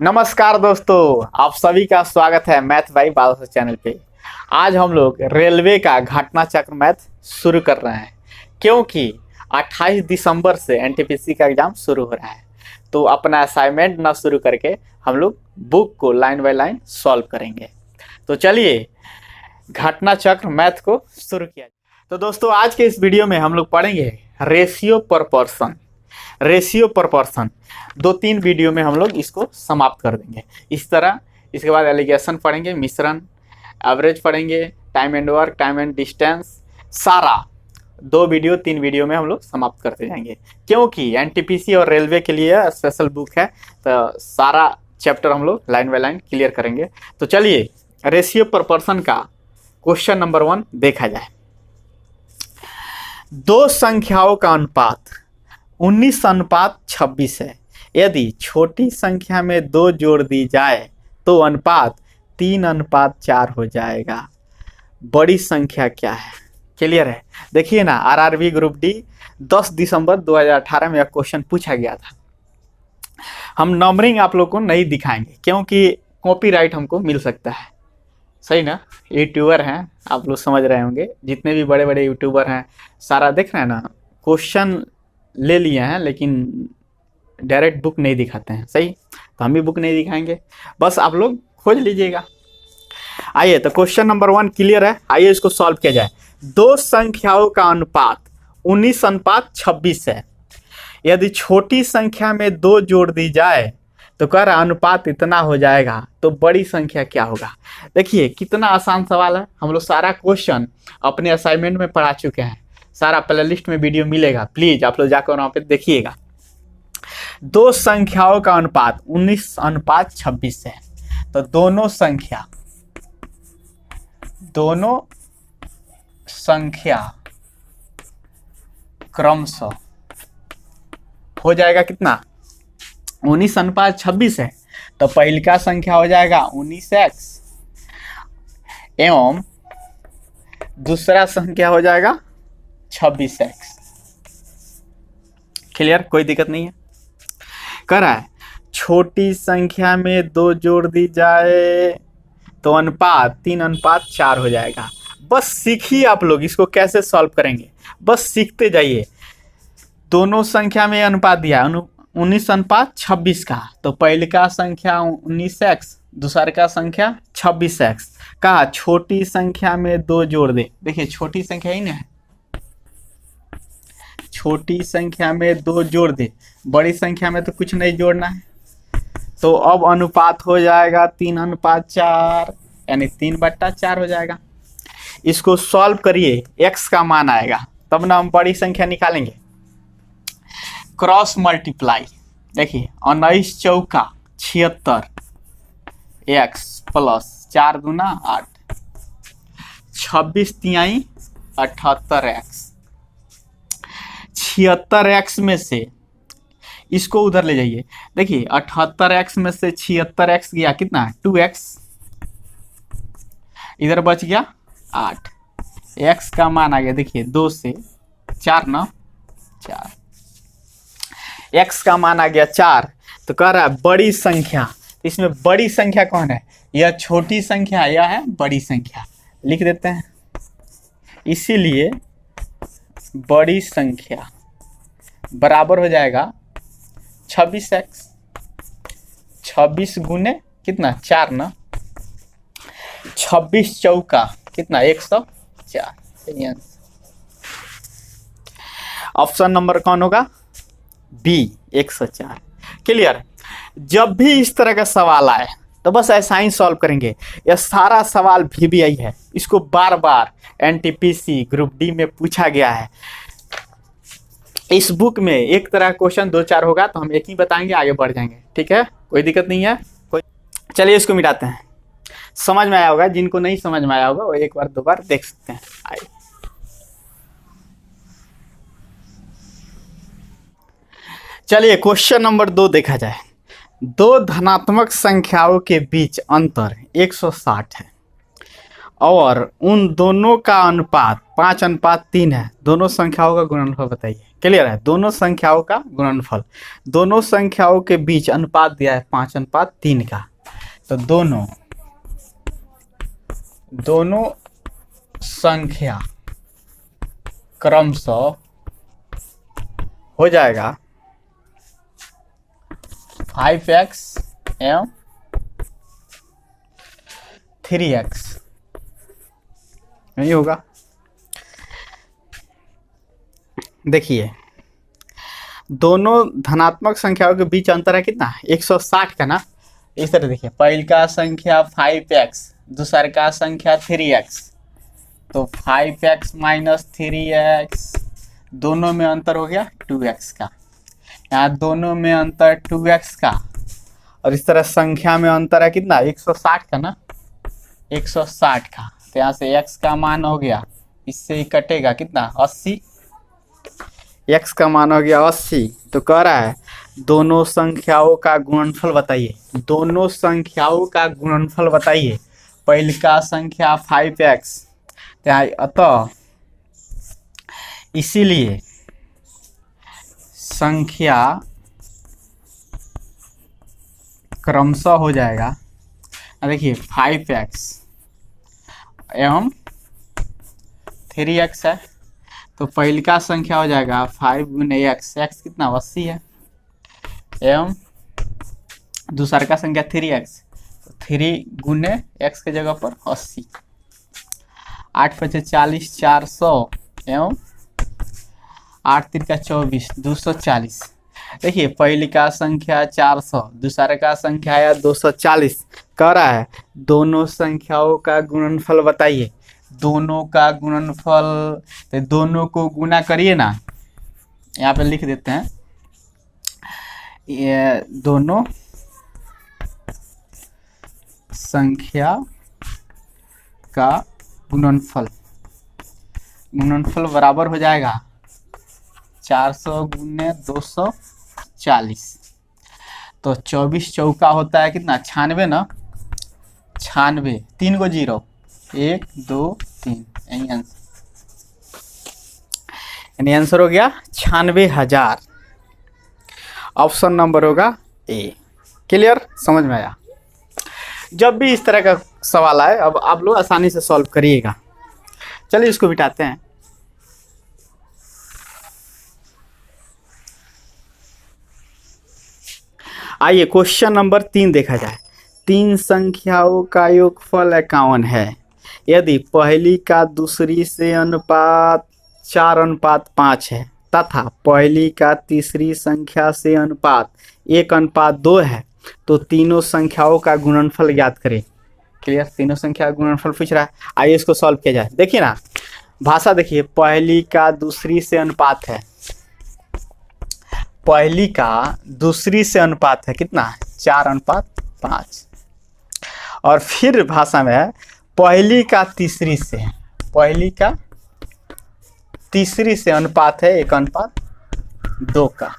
नमस्कार दोस्तों, आप सभी का स्वागत है मैथ बाई बादशाह चैनल पे। आज हम लोग रेलवे का घटना चक्र मैथ शुरू कर रहे हैं क्योंकि 28 दिसंबर से एनटीपीसी का एग्ज़ाम शुरू हो रहा है। तो अपना असाइनमेंट ना शुरू करके हम लोग बुक को लाइन बाय लाइन सॉल्व करेंगे। तो चलिए घटना चक्र मैथ को शुरू किया। तो दोस्तों आज के इस वीडियो में हम लोग पढ़ेंगे रेशियो प्रपोर्शन। 2-3 वीडियो में हम लोग इसको समाप्त कर देंगे इस तरह। इसके बाद एलिगेशन पढ़ेंगे, मिश्रण, एवरेज पढ़ेंगे, time and work, time and distance, सारा 2-3 वीडियो में हम लोग समाप्त करते जाएंगे क्योंकि एनटीपीसी और रेलवे के लिए स्पेशल बुक है। तो सारा चैप्टर हम लोग लाइन बाय लाइन क्लियर करेंगे। तो चलिए रेशियो प्रपोर्शन का क्वेश्चन नंबर 1 देखा जाए। दो संख्याओं का अनुपात 19:26 है। यदि छोटी संख्या में 2 जोड़ दी जाए तो अनुपात 3:4 हो जाएगा। बड़ी संख्या क्या है? क्लियर है? देखिए ना, आरआरबी ग्रुप डी 10 दिसंबर 2018 में यह क्वेश्चन पूछा गया था। हम नंबरिंग आप लोग को नहीं दिखाएंगे क्योंकि कॉपीराइट हमको मिल सकता है। सही ना? यूट्यूबर हैं, आप लोग समझ रहे होंगे, जितने भी बड़े बड़े यूट्यूबर हैं सारा देख रहे हैं ना, क्वेश्चन ले लिए हैं लेकिन डायरेक्ट बुक नहीं दिखाते हैं। सही, तो हम भी बुक नहीं दिखाएंगे, बस आप लोग खोज लीजिएगा। आइए तो क्वेश्चन नंबर 1 क्लियर है, आइए इसको सॉल्व किया जाए। दो संख्याओं का अनुपात 19:26 है। यदि छोटी संख्या में 2 जोड़ दी जाए तो कह रहा अनुपात इतना हो जाएगा, तो बड़ी संख्या क्या होगा? देखिए कितना आसान सवाल है। हम लोग सारा क्वेश्चन अपने असाइनमेंट में पढ़ा चुके हैं, सारा प्लेलिस्ट में वीडियो मिलेगा, प्लीज आप लोग जाकर वहाँ पे देखिएगा। दो संख्याओं का अनुपात 19:26 है, तो दोनों संख्या क्रमशः हो जाएगा कितना? 19:26 है, तो पहली का संख्या हो जाएगा 19x एवं दूसरा संख्या हो जाएगा 26x। क्लियर? कोई दिक्कत नहीं है। कह रहा है छोटी संख्या में 2 जोड़ दी जाए तो अनुपात 3:4 हो जाएगा। बस सीखिए आप लोग इसको कैसे सॉल्व करेंगे, बस सीखते जाइए। दोनों संख्या में अनुपात दिया 19:26 का, तो पहले का संख्या 19x, दूसरे का संख्या 26x। कहा छोटी संख्या में 2 जोड़ दे। देखिए छोटी संख्या ही ना है, छोटी संख्या में 2 जोड़ दे, बड़ी संख्या में तो कुछ नहीं जोड़ना है। तो अब अनुपात हो जाएगा 3:4, यानी 3/4 हो जाएगा। इसको सॉल्व करिए, x का मान आएगा तब ना हम बड़ी संख्या निकालेंगे। क्रॉस मल्टीप्लाई, देखिए 19 चौका 76 x प्लस 4 दूना 8, 26 तिहाई 78x। 76x में से इसको उधर ले जाइए। देखिए 78x में से 76x गया कितना? 2x। इधर बच गया 8। x का मान आ गया, देखिए 2 से 4 ना 4, x का मान आ गया 4। तो कह रहा है बड़ी संख्या, इसमें बड़ी संख्या कौन है? यह छोटी संख्या, यह है बड़ी संख्या। लिख देते हैं, इसीलिए बड़ी संख्या बराबर हो जाएगा 26x। 26 गुने कितना? 4 ना, 26 चौका कितना? 104। ऑप्शन नंबर कौन होगा? बी, 104। क्लियर? जब भी इस तरह का सवाल आए तो बस ऐसा ही सॉल्व करेंगे। यह सारा सवाल VBI है, इसको बार बार एनटीपीसी ग्रुप डी में पूछा गया है। इस बुक में एक तरह क्वेश्चन 2-4 होगा तो हम एक ही बताएंगे, आगे बढ़ जाएंगे। ठीक है, कोई दिक्कत नहीं है। चलिए इसको मिटाते हैं। समझ में आया होगा, जिनको नहीं समझ में आया होगा वो एक बार 2 बार देख सकते हैं। आइए चलिए क्वेश्चन नंबर 2 देखा जाए। दो धनात्मक संख्याओं के बीच अंतर 160 है और उन दोनों का अनुपात 5:3 है। दोनों संख्याओं का गुणनफल बताइए। क्लियर है? दोनों संख्याओं का गुणनफल, दोनों संख्याओं के बीच अनुपात दिया है 5:3 का। तो दोनों संख्या क्रमशः हो जाएगा 5x एवं 3x, नहीं होगा। देखिए दोनों धनात्मक संख्याओं के बीच अंतर है कितना? 160 का ना। इस तरह देखिए, पहले का संख्या 5x, दूसरा का संख्या 3x, तो 5x माइनस 3x, दोनों में अंतर हो गया 2x का। यहाँ दोनों में अंतर 2x का, और इस तरह संख्या में अंतर है कितना? 160 का ना, 160 का। तो यहाँ से x का मान हो गया, इससे ही कटेगा कितना? 80। x का मान हो गया 80। तो कह रहा है दोनों संख्याओं का गुणनफल बताइए। दोनों संख्याओं का गुणनफल बताइए। पहले का संख्या 5x, अतः इसीलिए संख्या क्रमशः हो जाएगा। देखिए 5x एवं 3x है, तो पहले का संख्या हो जाएगा 5 गुने x, x कितना? 80 है, एवं दूसरा का संख्या 3x, तो 3 गुने x के जगह पर 80। 8 × 5 = 40, 400 एवं 8 × 3 = 24, 240। देखिए पहले का संख्या 400, दूसरा का संख्या आया 240। कह रहा है दोनों संख्याओं का गुणनफल बताइए। दोनों का गुणनफल, तो दोनों को गुना करिए ना, यहाँ पे लिख देते हैं, ये दोनों संख्या का गुणनफल बराबर हो जाएगा 400 गुने 240। तो 24 चौका होता है कितना? 96 ना, 96, 3 को 0, 1 2 3, यही आंसर, यानी आंसर हो गया 96,000। ऑप्शन नंबर होगा ए। क्लियर? समझ में आया? जब भी इस तरह का सवाल आए, अब आप लोग आसानी से सॉल्व करिएगा। चलिए इसको बिठाते हैं। आइए क्वेश्चन नंबर 3 देखा जाए। 3 संख्याओं का योगफल 51 है। यदि पहली का दूसरी से अनुपात 4:5 है तथा पहली का तीसरी संख्या से अनुपात 1:2 है, तो तीनों संख्याओं का गुणनफल ज्ञात करें। क्लियर? तीनों संख्या का गुणनफल पूछ रहा है। आइए इसको सॉल्व किया जाए। देखिए ना, भाषा देखिए, पहली का दूसरी से अनुपात है, पहली का दूसरी से अनुपात है कितना? 4:5। और फिर भाषा में है पहली का तीसरी से, पहली का तीसरी से अनुपात है 1:2 का,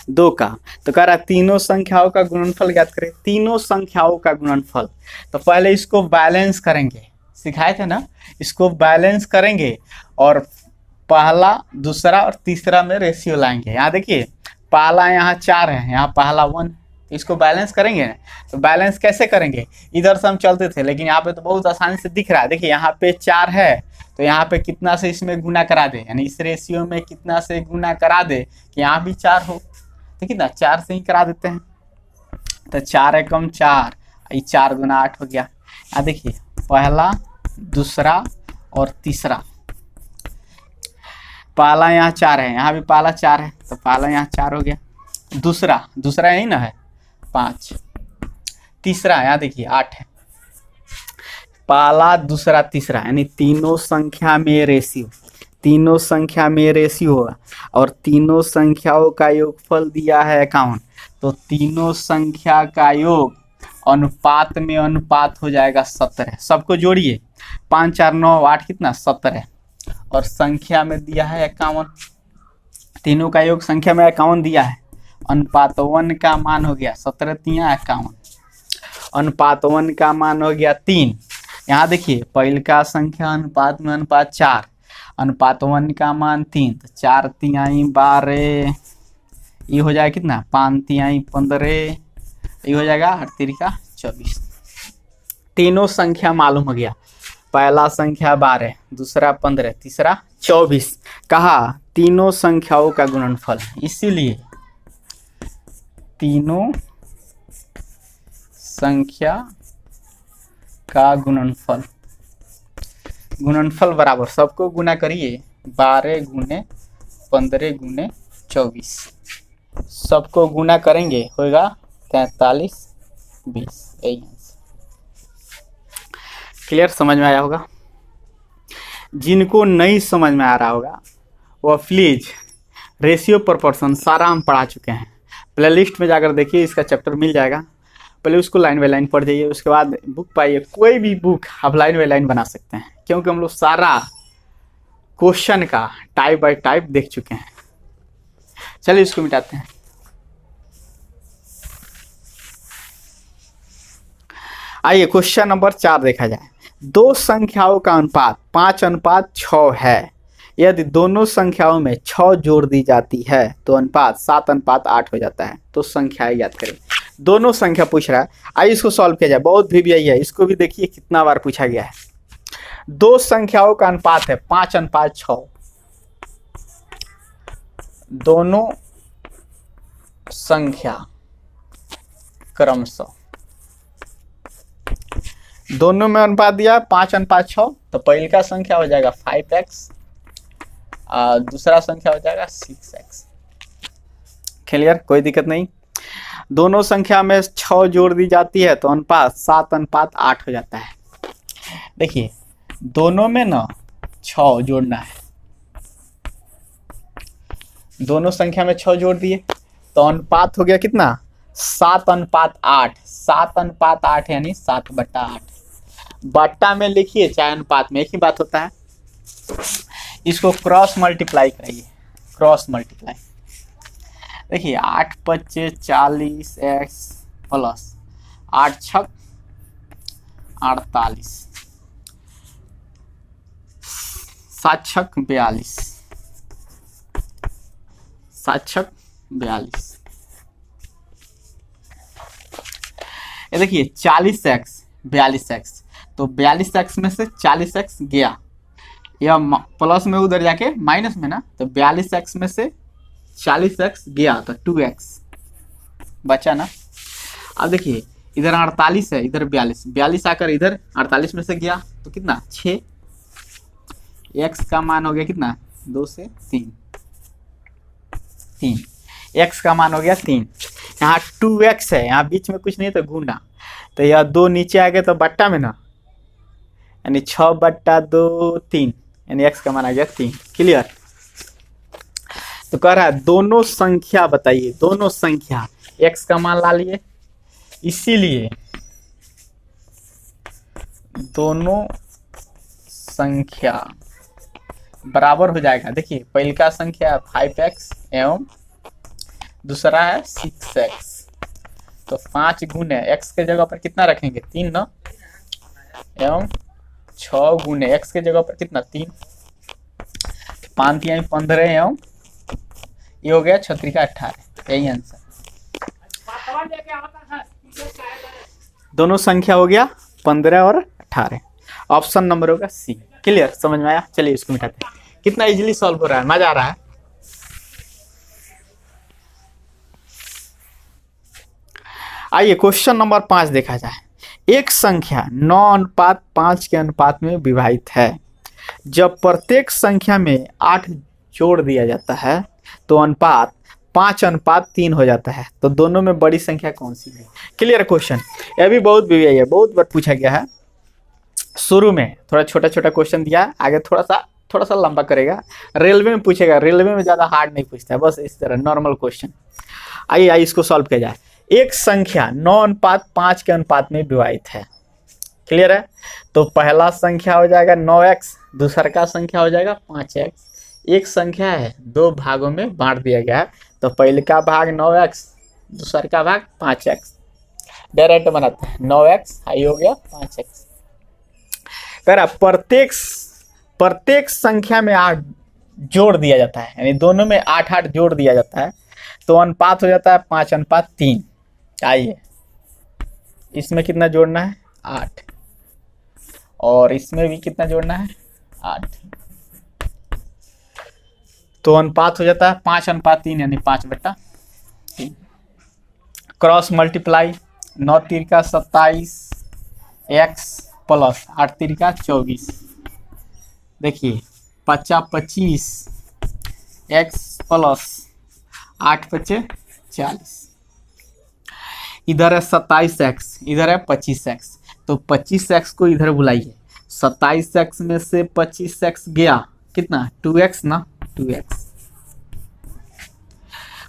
2 का। तो कह रहा है तीनों संख्याओं का गुणनफल ज्ञात करें। तीनों संख्याओं का गुणनफल, तो पहले इसको बैलेंस करेंगे, सिखाए थे ना, इसको बैलेंस करेंगे और पहला, दूसरा और तीसरा में रेशियो लाएंगे। यहाँ देखिए पहला यहाँ 4 है, यहाँ पहला 1, इसको बैलेंस करेंगे। तो बैलेंस कैसे करेंगे? इधर से हम चलते थे, लेकिन यहाँ पे तो बहुत आसानी से दिख रहा है। देखिए यहाँ पे 4 है, तो यहाँ पे कितना से इसमें गुना करा दे, यानी इस रेशियो में कितना से गुना करा दे कि यहाँ भी 4 हो। तो कितना? 4 से ही करा देते हैं। तो 4 एकम 4, 4 गुना 8 हो गया। यहाँ देखिए पहला, दूसरा और तीसरा, पहला यहाँ 4 है, यहाँ भी पहला 4 है, तो पहला यहाँ 4 हो गया। दूसरा यही ना है 5, तीसरा यहाँ देखिए 8 है, पहला, दूसरा, तीसरा, यानी तीनों संख्या में रेशियो, तीनों संख्या में रेशियो होगा। और तीनों संख्याओं का योगफल दिया है 51, तो तीनों संख्या का योग अनुपात में अनुपात हो जाएगा 17। सबको जोड़िए, 5 4 9 8 कितना? 17। और संख्या में दिया है 51, तीनों का योग संख्या में 51 दिया है। अनुपात 1 का मान हो गया 17 × 3 = 51, अनुपात 1 का मान हो गया 3, यहाँ देखिए पहिलका संख्या अनुपात में अनुपात 4, अनुपात 1 का मान 3, तो 4 तिहाई 12, ये हो जाएगा कितना 5 तिहाई 15, ये हो जाएगा 8 तिरिका 24। तीनों संख्या मालूम हो गया, पहला संख्या 12, दूसरा 15, तीसरा 24। कहा तीनों संख्याओं का गुणनफल, इसीलिए तीनों संख्या का गुणनफल, गुणनफल बराबर सबको गुना करिए 12 गुने 15 गुने 24, सबको गुना करेंगे होगा 43 20। यही आंसर। क्लियर, समझ में आया होगा। जिनको नहीं समझ में आ रहा होगा वो प्लीज रेशियो प्रोपोर्शन सारा हम पढ़ा चुके हैं, प्लेलिस्ट में जाकर देखिए, इसका चैप्टर मिल जाएगा। पहले उसको लाइन बाय लाइन पढ़ जाइए, उसके बाद बुक पाइए, कोई भी बुक आप लाइन बाय लाइन बना सकते हैं, क्योंकि हम लोग सारा क्वेश्चन का टाइप बाय टाइप देख चुके हैं। चलिए इसको मिटाते हैं। आइए क्वेश्चन नंबर 4 देखा जाए। दो संख्याओं का अनुपात 5:6 है। यदि दोनों संख्याओं में 6 जोड़ दी जाती है तो अनुपात 7:8 हो जाता है। तो संख्याएं याद करें। दोनों संख्या पूछ रहा है, आइए इसको सॉल्व किया जाए। बहुत भी यही है, इसको भी देखिए कितना बार पूछा गया है। दो संख्याओं का अनुपात है 5:6। दोनों संख्या क्रमशः, दोनों में अनुपात दिया 5:6, तो पहले का संख्या हो जाएगा 5x, दूसरा संख्या हो जाएगा 6x। क्लियर, कोई दिक्कत नहीं। दोनों संख्या में 6 जोड़ दी जाती है तो अनुपात 7:8 हो जाता है। देखिए दोनों में ना 6 जोड़ना है, दोनों संख्या में 6 जोड़ दिए तो अनुपात हो गया कितना 7:8। 7:8 यानी 7/8। बट्टा में लिखिए चाहे अनुपात में, एक ही बात होता है। इसको क्रॉस मल्टीप्लाई कराइए, क्रॉस मल्टीप्लाई। देखिए 8 × 5 = 40x प्लस 8 × 6 = 48, 7 × 6 = 42, 7 × 6 = 42। ये देखिए 40x 42x, तो 42x में से 40x गया, या प्लस में उधर जाके माइनस में ना, तो 42x में से 40x गया तो 2x बचा ना। अब देखिए इधर 48 है, इधर 42 आकर इधर 48 में से गया तो कितना 6, x का मान हो गया कितना 2 से 3, x का मान हो गया 3। यहाँ 2x है, यहाँ बीच में कुछ नहीं तो गुना, तो यह 2 नीचे आ गए तो बट्टा में ना, यानी 6/2 3, यानी x का मान आ गया 3। क्लियर। तो कह रहा है दोनों संख्या बताइए, दोनों संख्या x का मान ला लिए, इसीलिए दोनों संख्या बराबर हो जाएगा। देखिए पहले का संख्या 5x एवं दूसरा है 6x, तो 5 गुने x के जगह पर कितना रखेंगे 3 ना, एवं 6 गुने x के जगह पर कितना 3, 5 × 15 एवं ये हो गया 6 × 18। यही आंसर। दोनों संख्या हो गया 15 और 18, ऑप्शन नंबर होगा सी। क्लियर, समझ में आया। चलिए इसको मिटाते हैं। कितना इजीली सॉल्व हो रहा है, मजा आ रहा है। आइए क्वेश्चन नंबर 5 देखा जाए। एक संख्या 9:5 के अनुपात में विभाजित है। जब प्रत्येक संख्या में 8 जोड़ दिया जाता है तो अनुपात 5:3 हो जाता है। तो दोनों में बड़ी संख्या कौन सी है। क्लियर क्वेश्चन, यह भी बहुत बार पूछा गया है। शुरू में थोड़ा छोटा छोटा क्वेश्चन दिया, आगे थोड़ा सा लंबा करेगा। रेलवे में पूछेगा, रेलवे में ज़्यादा हार्ड नहीं पूछता है, बस इस तरह नॉर्मल क्वेश्चन। आइए इसको सॉल्व किया जाए। एक संख्या 9:5 के अनुपात में विभाजित है। क्लियर है। तो पहला संख्या हो जाएगा 9x, दूसरा का संख्या हो जाएगा 5x। एक संख्या है, 2 भागों में बांट दिया गया है, तो पहले का भाग 9x, दूसरा का भाग 5x। डायरेक्ट बनाते हैं 9x हाई हो गया 5x। कह रहा प्रत्येक संख्या में 8 जोड़ दिया जाता है, यानी दोनों में 8 जोड़ दिया जाता है, तो अनुपात हो जाता है 5:3। आइए इसमें कितना जोड़ना है 8, और इसमें भी कितना जोड़ना है 8, तो अनुपात हो जाता है 5:3 यानी 5/3। Cross multiply 9 तिरका 27 x plus 8 तिरका 24। देखिए 25 x प्लस 8 × 40, इधर है 27x, इधर है 25x, तो 25x को इधर बुलाइए। 27x में से 25x गया कितना 2x ना, 2x।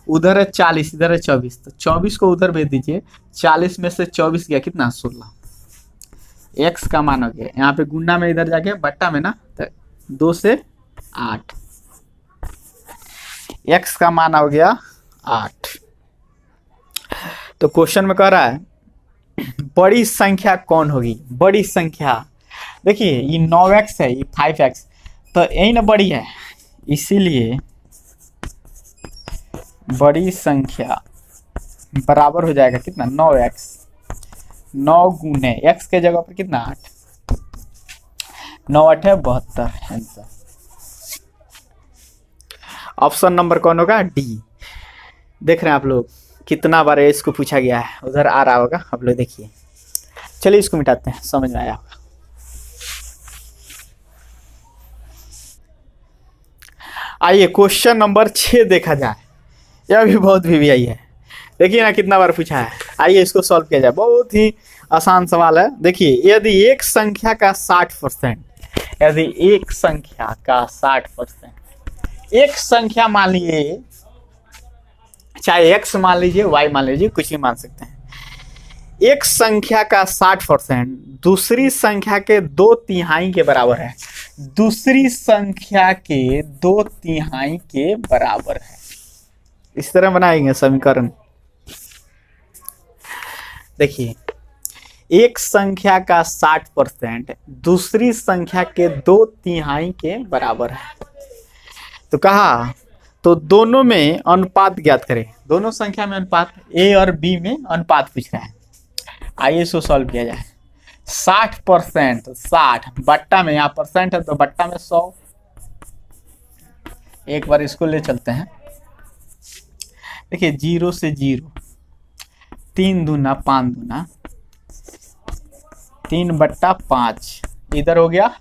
उधर है 40, इधर है 24, तो 24 को उधर भेज दीजिए। 40 में से 24 गया कितना 16, x का मान हो गया। यहाँ पे गुना में इधर जाके बट्टा में ना, तो 2 से 8, x का मान हो गया 8। तो क्वेश्चन में कह रहा है बड़ी संख्या कौन होगी। बड़ी संख्या देखिए ये 9x है, ये 5x, तो यही ना बड़ी है, इसीलिए बड़ी संख्या बराबर हो जाएगा कितना 9x। 9 गुने x के जगह पर कितना 8, 9 8 है 72 आंसर। ऑप्शन नंबर कौन होगा डी। देख रहे हैं आप लोग कितना बार इसको पूछा गया है, उधर आ रहा होगा, आप लोग देखिए। चलिए इसको मिटाते हैं, समझ में आया होगा। आइए क्वेश्चन नंबर 6 देखा जाए, यह भी बहुत VVI है। देखिए ना कितना बार पूछा है। आइए इसको सॉल्व किया जाए, बहुत ही आसान सवाल है। देखिए यदि एक संख्या का 60%, यदि एक संख्या का 60%, एक संख्या मान लीजिए, चाहे x मान लीजिए y मान लीजिए, कुछ भी मान सकते हैं। एक संख्या का 60% दूसरी संख्या के 2/3 के बराबर है। दूसरी संख्या के 2/3 के बराबर है। इस तरह बनाएंगे समीकरण। देखिए एक संख्या का 60% दूसरी संख्या के 2/3 के बराबर है। तो कहा तो दोनों में अनुपात ज्ञात करें। दोनों संख्या में अनुपात, a और b में अनुपात पूछ रहा है। आइए इसको सॉल्व किया जाए। 60%, 60 बट्टा में, यहाँ परसेंट है तो बट्टा में 100। एक बार इसको ले चलते हैं। देखिए 0 से 0, 3 दूना 5 दूना 3/5, इधर हो गया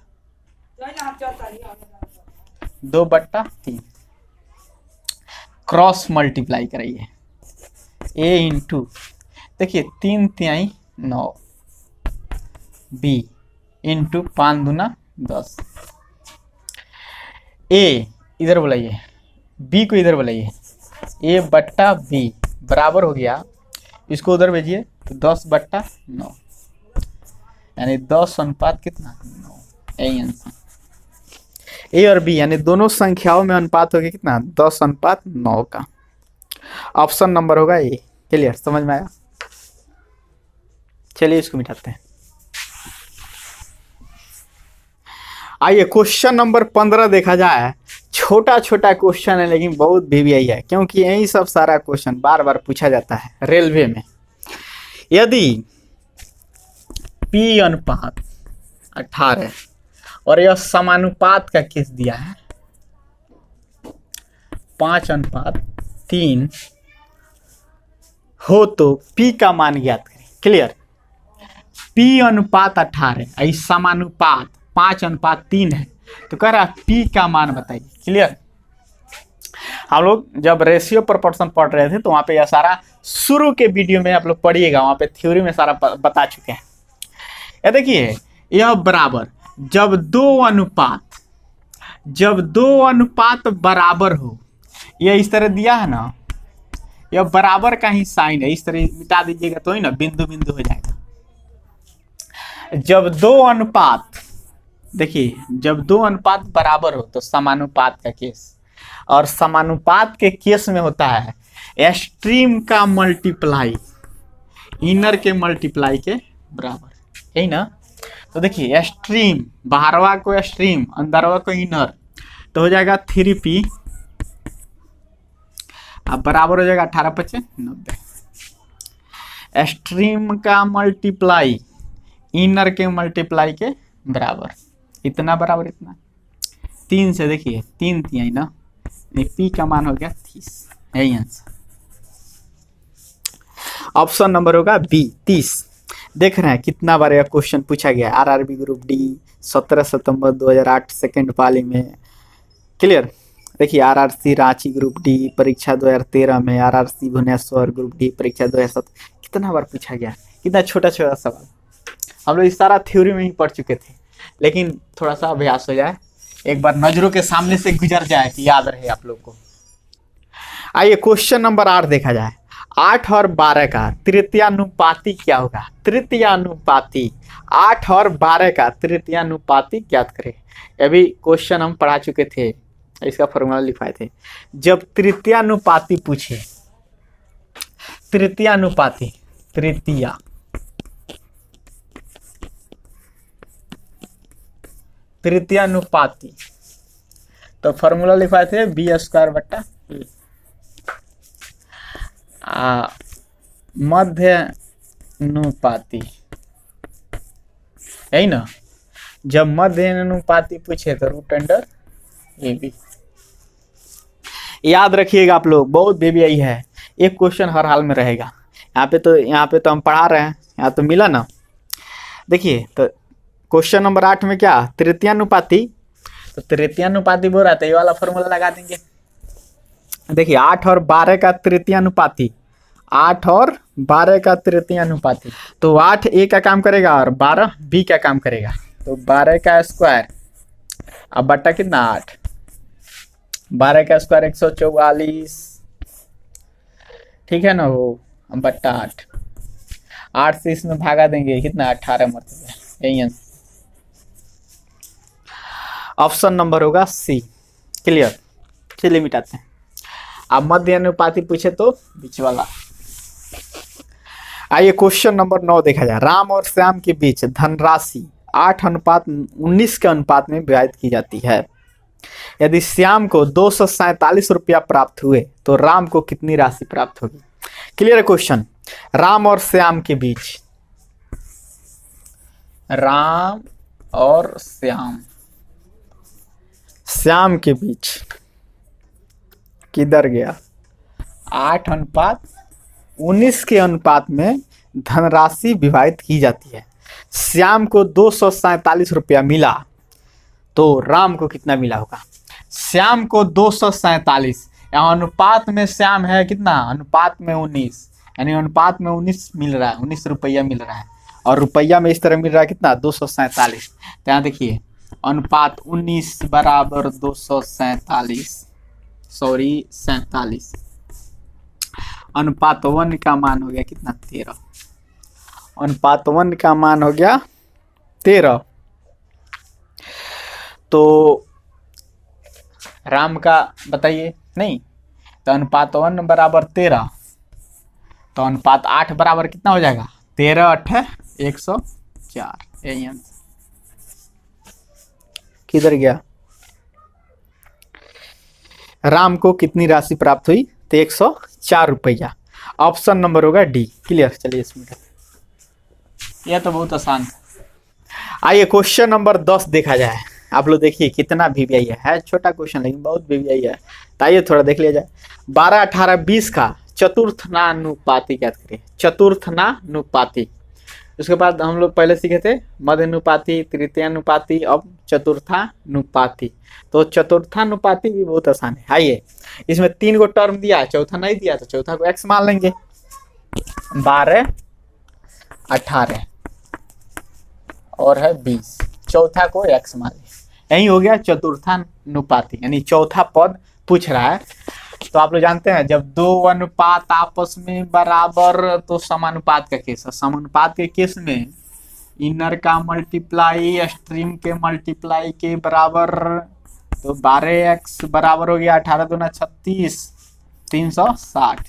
2/3। क्रॉस मल्टीप्लाई कराइए, a इंटू देखिए 3/3 9, b इंटू 5 दूना 10। a इधर बुलाइए, b को इधर बुलाइए, a/b बराबर हो गया, इसको उधर भेजिए तो 10/9, यानी 10 अनुपात कितना 9। यही आंसर a और b यानी दोनों संख्याओं में अनुपात हो गया कितना 10:9 का। ऑप्शन नंबर होगा ए। क्लियर, समझ में आया। चलिए इसको मिटाते हैं। आइए क्वेश्चन नंबर 15 देखा जाए। छोटा छोटा क्वेश्चन है लेकिन बहुत VVI है, क्योंकि यही सब सारा क्वेश्चन बार बार पूछा जाता है रेलवे में। यदि P/18 और यह समानुपात का केस दिया है 5:3 हो तो P का मान ज्ञात करें। क्लियर, P/18 इस समानुपात 5:3 है, तो कह रहा है P का मान बताइए। क्लियर, हम लोग जब रेशियो प्रोपोर्शन पढ़ रहे थे तो वहां पे यह सारा शुरू के वीडियो में आप लोग पढ़िएगा, वहां पे थ्योरी में सारा बता चुके हैं। ये देखिए यह बराबर जब दो अनुपात बराबर हो, यह इस तरह दिया है ना, यह बराबर का ही साइन है, इस तरह मिटा दीजिएगा तो ही ना बिंदु बिंदु हो जाएगा। जब दो अनुपात, देखिए जब 2 अनुपात बराबर हो तो समानुपात का केस, और समानुपात के केस में होता है एक्सट्रीम का मल्टीप्लाई इनर के मल्टीप्लाई के बराबर, यही ना। तो देखिए स्ट्रीम, बाहरवा को स्ट्रीम, अंदरवा को इनर, तो हो जाएगा 3p, अब बराबर हो जाएगा 18 × 5 = 90। स्ट्रीम का मल्टीप्लाई इनर के मल्टीप्लाई के बराबर, इतना बराबर इतना 3 से, देखिए 3 तिहाई ना, पी का मान हो गया 30, यही आंसर। ऑप्शन नंबर होगा बी 30। देख रहे हैं कितना बार यह क्वेश्चन पूछा गया, आरआरबी ग्रुप डी 17 सितंबर 2008 सेकेंड पाली में। क्लियर। देखिए आरआरसी रांची ग्रुप डी परीक्षा 2013 में, आरआरसी भुवनेश्वर ग्रुप डी परीक्षा 2007, कितना बार पूछा गया, कितना छोटा छोटा सवाल। हम लोग इस सारा थ्योरी में ही पढ़ चुके थे, लेकिन थोड़ा सा अभ्यास हो जाए, एक बार नजरों के सामने से गुजर जाए कि याद रहे आप लोग को। आइए क्वेश्चन नंबर 8 देखा जाए। 8 और 12 का तृतीयानुपाती क्या होगा? तृतीयानुपाती, 8 और 12 का तृतीयानुपाती ज्ञात करें। अभी क्वेश्चन हम पढ़ा चुके थे, इसका फॉर्मूला लिखवाए थे। जब तृतीयानुपाती पूछे, तृतीयानुपाती, तृतीयानुपाती, तो फॉर्मूला लिखवाए थे b² मध्य अनुपाती, यही ना। जब मध्य अनुपाती पूछे तो √√AB। याद रखिएगा आप लोग, बहुत बेबी है, एक क्वेश्चन हर हाल में रहेगा। यहाँ पे तो हम पढ़ा रहे हैं, यहाँ तो मिला ना। देखिए तो क्वेश्चन नंबर 8 में क्या, तृतीयानुपाती, तो तृतीयानुपाती बोल रहा था, ये वाला फॉर्मूला लगा देंगे। देखिए 8 और 12 का तृतीयानुपाती, 8 और 12 का तृतीयानुपाती, तो 8 A का काम करेगा और 12 B का काम करेगा, तो 12 का स्क्वायर, अब बट्टा कितना 8, 12 का स्क्वायर 144, ठीक है ना, वो बट्टा 8 से इसमें भागा देंगे, कितना 18 मरतबा, यही आंसर। ऑप्शन नंबर होगा सी। क्लियर। चलिए मिटाते हैं। अब मध्य अनुपाती पूछे तो बीच वाला। आइए क्वेश्चन नंबर 9 देखा जाए। राम और श्याम के बीच धनराशि 8:19 के अनुपात में विभाजित की जाती है। यदि श्याम को 247 रुपया प्राप्त हुए तो राम को कितनी राशि प्राप्त होगी? Clear question. राम और श्याम के बीच, राम और श्याम के बीच किधर गया, 8:19 के अनुपात में धनराशि विभाजित की जाती है। श्याम को 247 रुपया मिला तो राम को कितना मिला होगा? श्याम को 247, यहाँ अनुपात में श्याम है कितना, अनुपात में 19, यानी अनुपात में 19 मिल रहा है, 19 रुपया मिल रहा है, और रुपया में इस तरह मिल रहा है कितना, 247। तो यहाँ देखिए अनुपात 19 बराबर 47। अनुपात 1 का मान हो गया कितना, 13। अनुपात 1 का मान हो गया 13। तो राम का बताइए, नहीं, तो अनुपात 1 बराबर 13, तो अनुपात 8 बराबर कितना हो जाएगा, 13 8 104। यही आंसर। किधर गया, राम को कितनी राशि प्राप्त हुई, तो 104 रुपया। ऑप्शन नंबर होगा डी। क्लियर। चलिए इसमें यह तो बहुत आसान था। आइए क्वेश्चन नंबर 10 देखा जाए। आप लोग देखिए कितना वीवीआई है छोटा क्वेश्चन लेकिन बहुत वीवीआई है, तो आइए थोड़ा देख लिया जाए। 12 18 20 का चतुर्थनानुपाती क्या करें, चतुर्थनानुपाती। उसके बाद हम लोग पहले सीखे थे मध्यानुपाती, तृतीयानुपाती, अब चतुर्थानुपाती। तो चतुर्थानुपाती भी बहुत आसान है। आइए इसमें 3 गो टर्म दिया, चौथा नहीं दिया, तो चौथा को x मान लेंगे। 12 18 और है 20, चौथा को x मान लेंगे। यही हो गया चतुर्थानुपाती, यानी चौथा पद पूछ रहा है। तो आप लोग जानते हैं जब 2 अनुपात आपस में बराबर तो समानुपात का केस है। समानुपात के केस में इनर का मल्टीप्लाई स्ट्रीम के मल्टीप्लाई के बराबर, तो 12x बराबर हो गया 18 दूना 36, 360।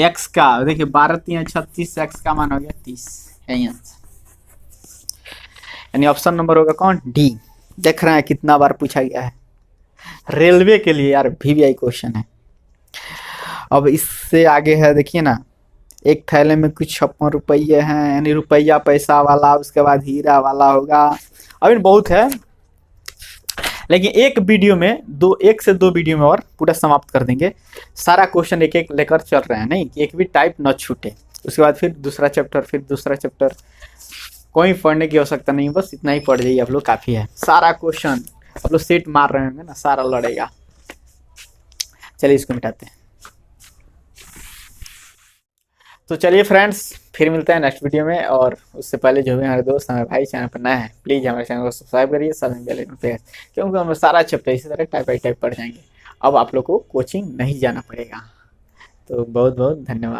x का देखिए 12 3 36, x का मान हो गया 30। यही आंसर। यानी ऑप्शन नंबर होगा कौन, डी। देख रहे हैं कितना बार पूछा गया है रेलवे के लिए यार, VVI क्वेश्चन है। अब इससे आगे है, देखिए ना, एक थैले में कुछ 56 रुपये हैं, यानी रुपया पैसा वाला, उसके बाद हीरा वाला होगा। अभी बहुत है, लेकिन एक वीडियो में एक से दो वीडियो में और पूरा समाप्त कर देंगे। सारा क्वेश्चन एक एक लेकर चल रहे हैं, नहीं एक भी टाइप न छूटे। उसके बाद फिर दूसरा चैप्टर, फिर दूसरा चैप्टर। कोई पढ़ने की आवश्यकता नहीं, बस इतना ही पढ़ जाइए आप लोग, काफ़ी है। सारा क्वेश्चन आप लोग सेट मार रहे होंगे ना, सारा लड़ेगा। चलिए इसको मिटाते हैं। तो चलिए फ्रेंड्स, फिर मिलते हैं नेक्स्ट वीडियो में। और उससे पहले जो भी हमारे दोस्त, हमारे भाई चैनल पर नए हैं, प्लीज़ हमारे चैनल को सब्सक्राइब करिए, साथ में बेल आइकन पे, क्योंकि हम सारा चैप्टर इसी तरह टाइप बाई टाइप पढ़ जाएंगे। अब आप लोग को कोचिंग नहीं जाना पड़ेगा। तो बहुत बहुत धन्यवाद।